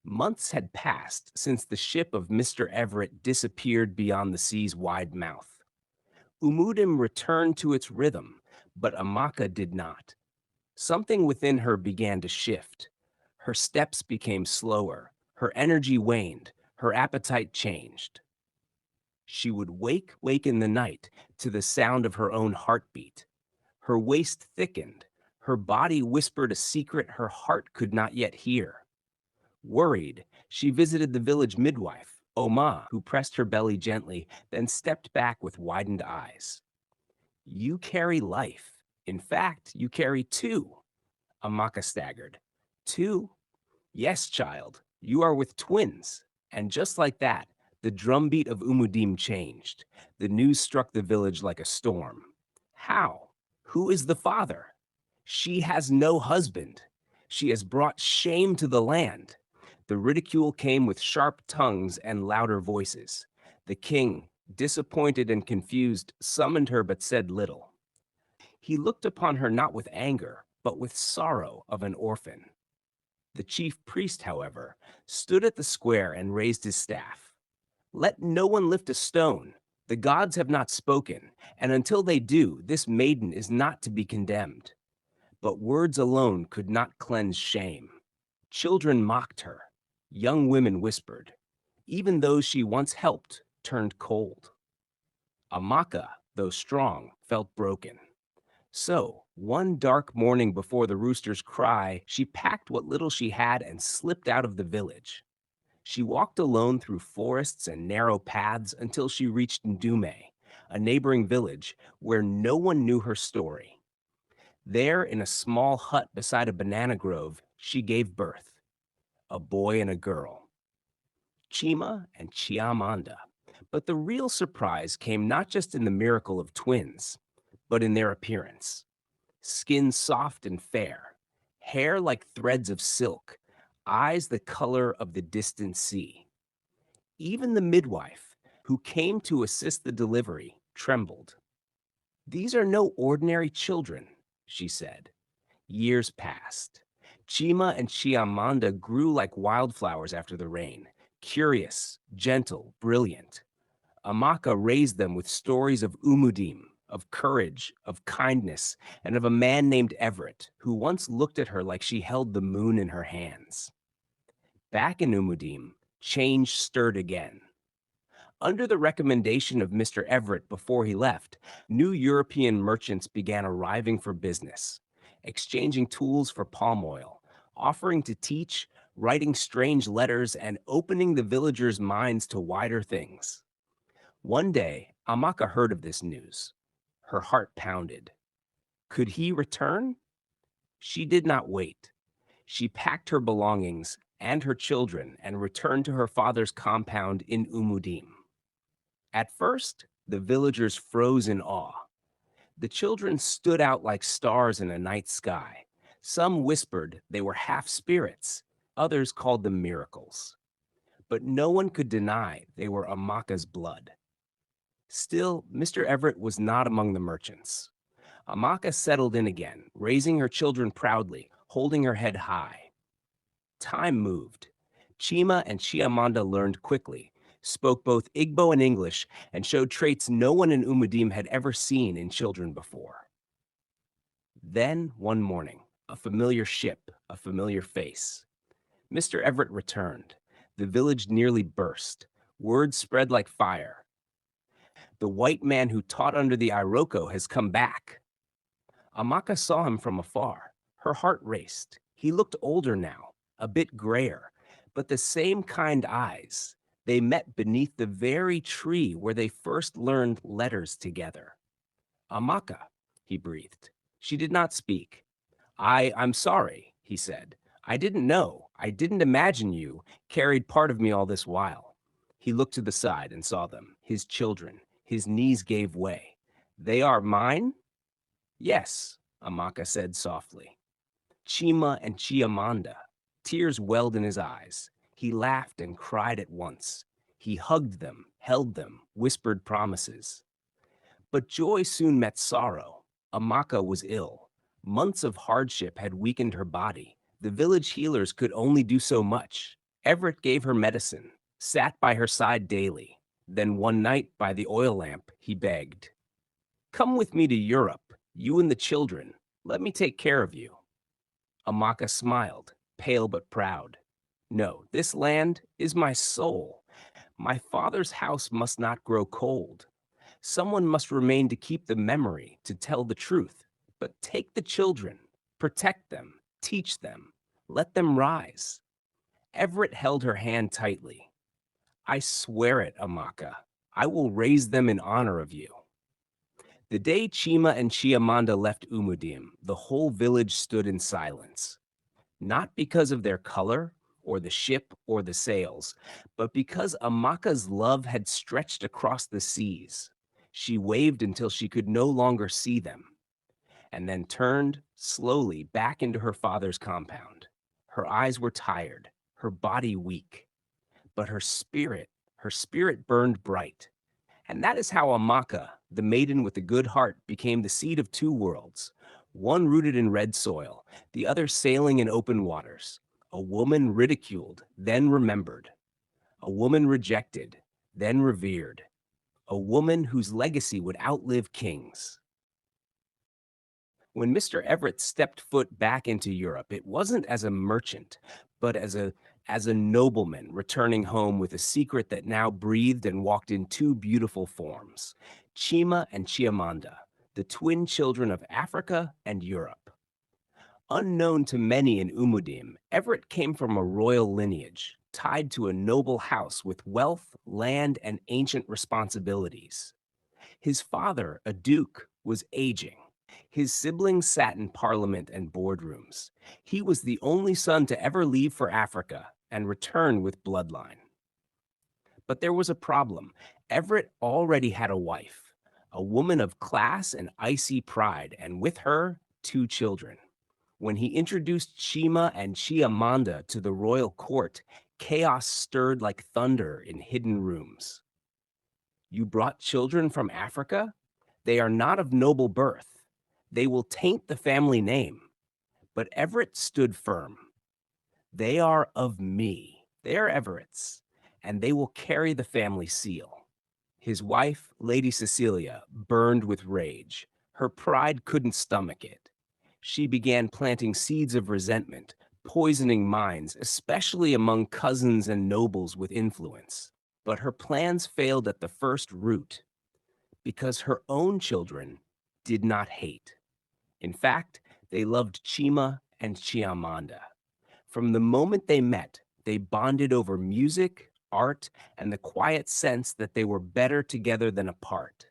Months had passed since the ship of Mr. Everett disappeared beyond the sea's wide mouth. Umudim returned to its rhythm, but Amaka did not. Something within her began to shift. Her steps became slower, her energy waned, her appetite changed. She would wake in the night to the sound of her own heartbeat. Her waist thickened, her body whispered a secret her heart could not yet hear. Worried, she visited the village midwife, Oma, who pressed her belly gently, then stepped back with widened eyes. You carry life. In fact, you carry two. Amaka staggered. Two? Yes, child. You are with twins. And just like that, the drumbeat of Umudim changed. The news struck the village like a storm. How? Who is the father? She has no husband. She has brought shame to the land. The ridicule came with sharp tongues and louder voices. The king, disappointed and confused, summoned her but said little. He looked upon her not with anger, but with sorrow of an orphan. The chief priest, however, stood at the square and raised his staff. Let no one lift a stone. The gods have not spoken, and until they do, this maiden is not to be condemned. But words alone could not cleanse shame. Children mocked her. Young women whispered. Even those she once helped turned cold. Amaka, though strong, felt broken. So, one dark morning before the rooster's cry, she packed what little she had and slipped out of the village. She walked alone through forests and narrow paths until she reached Ndume, a neighboring village where no one knew her story. There, in a small hut beside a banana grove, she gave birth, a boy and a girl, Chima and Chiamanda. But the real surprise came not just in the miracle of twins, but in their appearance. Skin soft and fair, hair like threads of silk, eyes the color of the distant sea. Even the midwife, who came to assist the delivery, trembled. These are no ordinary children, she said. Years passed. Chima and Chiamanda grew like wildflowers after the rain, curious, gentle, brilliant. Amaka raised them with stories of Umudim, of courage, of kindness, and of a man named Everett, who once looked at her like she held the moon in her hands. Back in Umudim, change stirred again. Under the recommendation of Mr. Everett before he left, new European merchants began arriving for business, exchanging tools for palm oil, offering to teach, writing strange letters, and opening the villagers' minds to wider things. One day, Amaka heard of this news. Her heart pounded. Could he return? She did not wait. She packed her belongings and her children and returned to her father's compound in Umudim. At first, the villagers froze in awe. The children stood out like stars in a night sky. Some whispered they were half spirits, others called them miracles. But no one could deny they were Amaka's blood. Still, Mr. Everett was not among the merchants. Amaka settled in again, raising her children proudly, holding her head high. Time moved. Chima and Chiamanda learned quickly, spoke both Igbo and English, and showed traits no one in Umudim had ever seen in children before. Then, one morning, a familiar ship, a familiar face. Mr. Everett returned. The village nearly burst. Word spread like fire. The white man who taught under the Iroko has come back. Amaka saw him from afar. Her heart raced. He looked older now, a bit grayer, but the same kind eyes. They met beneath the very tree where they first learned letters together. Amaka, he breathed. She did not speak. I'm sorry, he said. I didn't know. I didn't imagine you carried part of me all this while. He looked to the side and saw them, his children. His knees gave way. They are mine? Yes, Amaka said softly. Chima and Chiamanda. Tears welled in his eyes. He laughed and cried at once. He hugged them, held them, whispered promises. But joy soon met sorrow. Amaka was ill. Months of hardship had weakened her body. The village healers could only do so much. Everett gave her medicine, sat by her side daily. Then one night by the oil lamp, he begged, "Come with me to Europe, you and the children. Let me take care of you." Amaka smiled, pale but proud. "No, this land is my soul. My father's house must not grow cold. Someone must remain to keep the memory, to tell the truth. But take the children, protect them, teach them, let them rise." Everett held her hand tightly. "I swear it, Amaka. I will raise them in honor of you." The day Chima and Chiamanda left Umudim, the whole village stood in silence. Not because of their color, or the ship, or the sails, but because Amaka's love had stretched across the seas. She waved until she could no longer see them, and then turned slowly back into her father's compound. Her eyes were tired, her body weak, but her spirit burned bright. And that is how Amaka, the maiden with the good heart, became the seed of two worlds, one rooted in red soil, the other sailing in open waters. A woman ridiculed, then remembered. A woman rejected, then revered. A woman whose legacy would outlive kings. When Mr. Everett stepped foot back into Europe, it wasn't as a merchant, but as a nobleman returning home with a secret that now breathed and walked in two beautiful forms, Chima and Chiamanda, the twin children of Africa and Europe. Unknown to many in Umudim, Everett came from a royal lineage, tied to a noble house with wealth, land, and ancient responsibilities. His father, a duke, was aging. His siblings sat in parliament and boardrooms. He was the only son to ever leave for Africa and return with bloodline. But there was a problem. Everett already had a wife, a woman of class and icy pride, and with her, two children. When he introduced Chima and Chiamanda to the royal court, chaos stirred like thunder in hidden rooms. "You brought children from Africa? They are not of noble birth. They will taint the family name." But Everett stood firm. "They are of me. They are Everett's, and they will carry the family seal." His wife, Lady Cecilia, burned with rage. Her pride couldn't stomach it. She began planting seeds of resentment, poisoning minds, especially among cousins and nobles with influence. But her plans failed at the first root because her own children did not hate. In fact, they loved Chima and Chiamanda. From the moment they met, they bonded over music, art, and the quiet sense that they were better together than apart.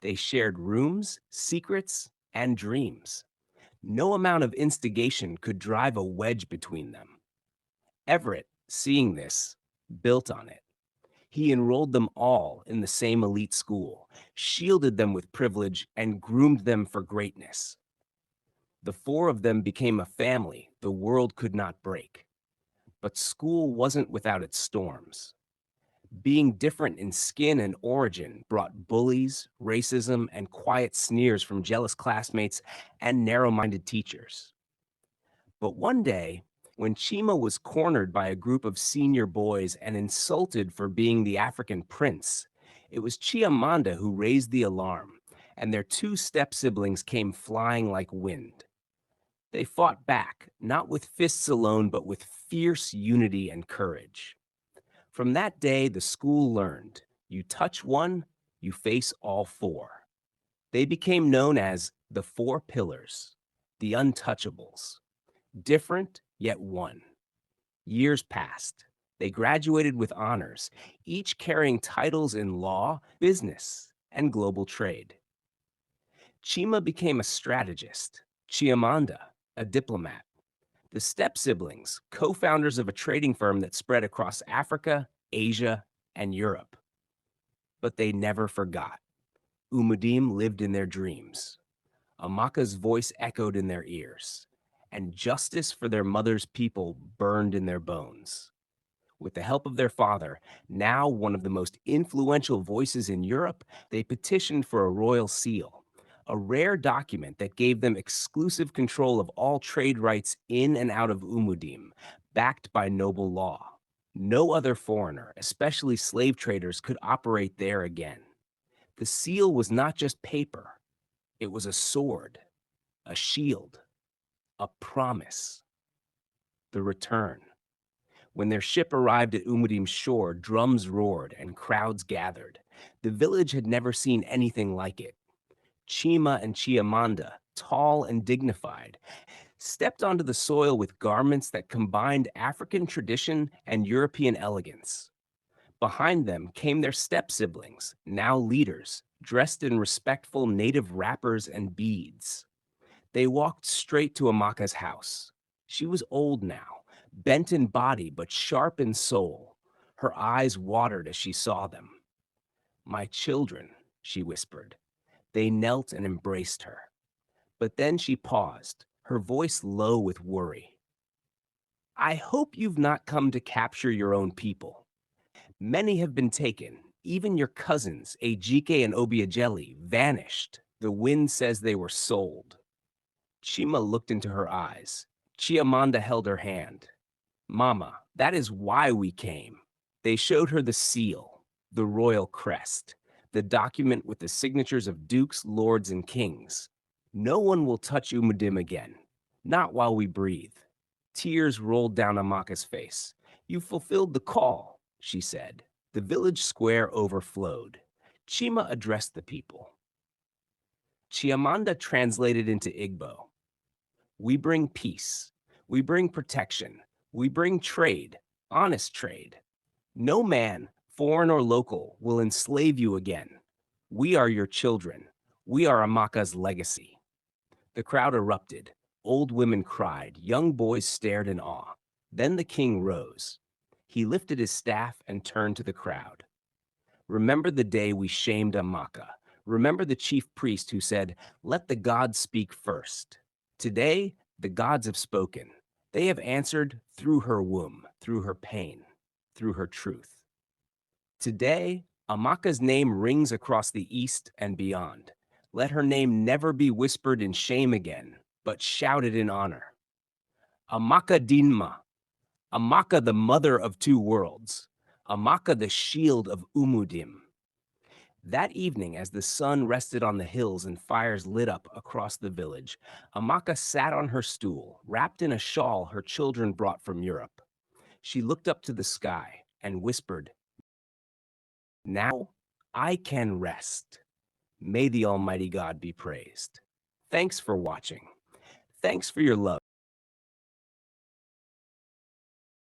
They shared rooms, secrets, and dreams. No amount of instigation could drive a wedge between them. Everett, seeing this, built on it. He enrolled them all in the same elite school, shielded them with privilege, and groomed them for greatness. The four of them became a family the world could not break. But school wasn't without its storms. Being different in skin and origin brought bullies, racism, and quiet sneers from jealous classmates and narrow minded teachers. But one day, when Chima was cornered by a group of senior boys and insulted for being the African prince, it was Chiamanda who raised the alarm, and their two step siblings came flying like wind. They fought back, not with fists alone, but with fierce unity and courage. From that day, the school learned you touch one, you face all four. They became known as the Four Pillars, the Untouchables, different yet one. Years passed. They graduated with honors, each carrying titles in law, business, and global trade. Chima became a strategist, Chiamanda, a diplomat. The step siblings, co founders of a trading firm that spread across Africa, Asia, and Europe. But they never forgot. Umudim lived in their dreams. Amaka's voice echoed in their ears, and justice for their mother's people burned in their bones. With the help of their father, now one of the most influential voices in Europe, they petitioned for a royal seal, a rare document that gave them exclusive control of all trade rights in and out of Umudim, backed by noble law. No other foreigner, especially slave traders, could operate there again. The seal was not just paper, it was a sword, a shield, a promise, the return. When their ship arrived at Umudim's shore, drums roared and crowds gathered. The village had never seen anything like it. Chima and Chiamanda, tall and dignified, stepped onto the soil with garments that combined African tradition and European elegance. Behind them came their step siblings, now leaders, dressed in respectful native wrappers and beads. They walked straight to Amaka's house. She was old now, bent in body but sharp in soul. Her eyes watered as she saw them. "My children," she whispered. They knelt and embraced her. But then she paused, her voice low with worry. "I hope you've not come to capture your own people. Many have been taken. Even your cousins, Ejike and Obiageli, vanished. The wind says they were sold." Chima looked into her eyes. Chiamanda held her hand. "Mama, that is why we came." They showed her the seal, the royal crest, the document with the signatures of dukes, lords, and kings. "No one will touch Umudim again, not while we breathe." Tears rolled down Amaka's face. "You fulfilled the call," she said. The village square overflowed. Chima addressed the people. Chiamanda translated into Igbo. "We bring peace. We bring protection. We bring trade, honest trade. No man, foreign or local, will enslave you again. We are your children. We are Amaka's legacy." The crowd erupted. Old women cried. Young boys stared in awe. Then the king rose. He lifted his staff and turned to the crowd. "Remember the day we shamed Amaka. Remember the chief priest who said, 'Let the gods speak first.' Today, the gods have spoken. They have answered through her womb, through her pain, through her truth. Today, Amaka's name rings across the east and beyond. Let her name never be whispered in shame again, but shouted in honor. Amaka Dinma, Amaka the mother of two worlds, Amaka the shield of Umudim." That evening, as the sun rested on the hills and fires lit up across the village, Amaka sat on her stool, wrapped in a shawl her children brought from Europe. She looked up to the sky and whispered, "Now I can rest. May the Almighty God be praised." Thanks for watching. Thanks for your love.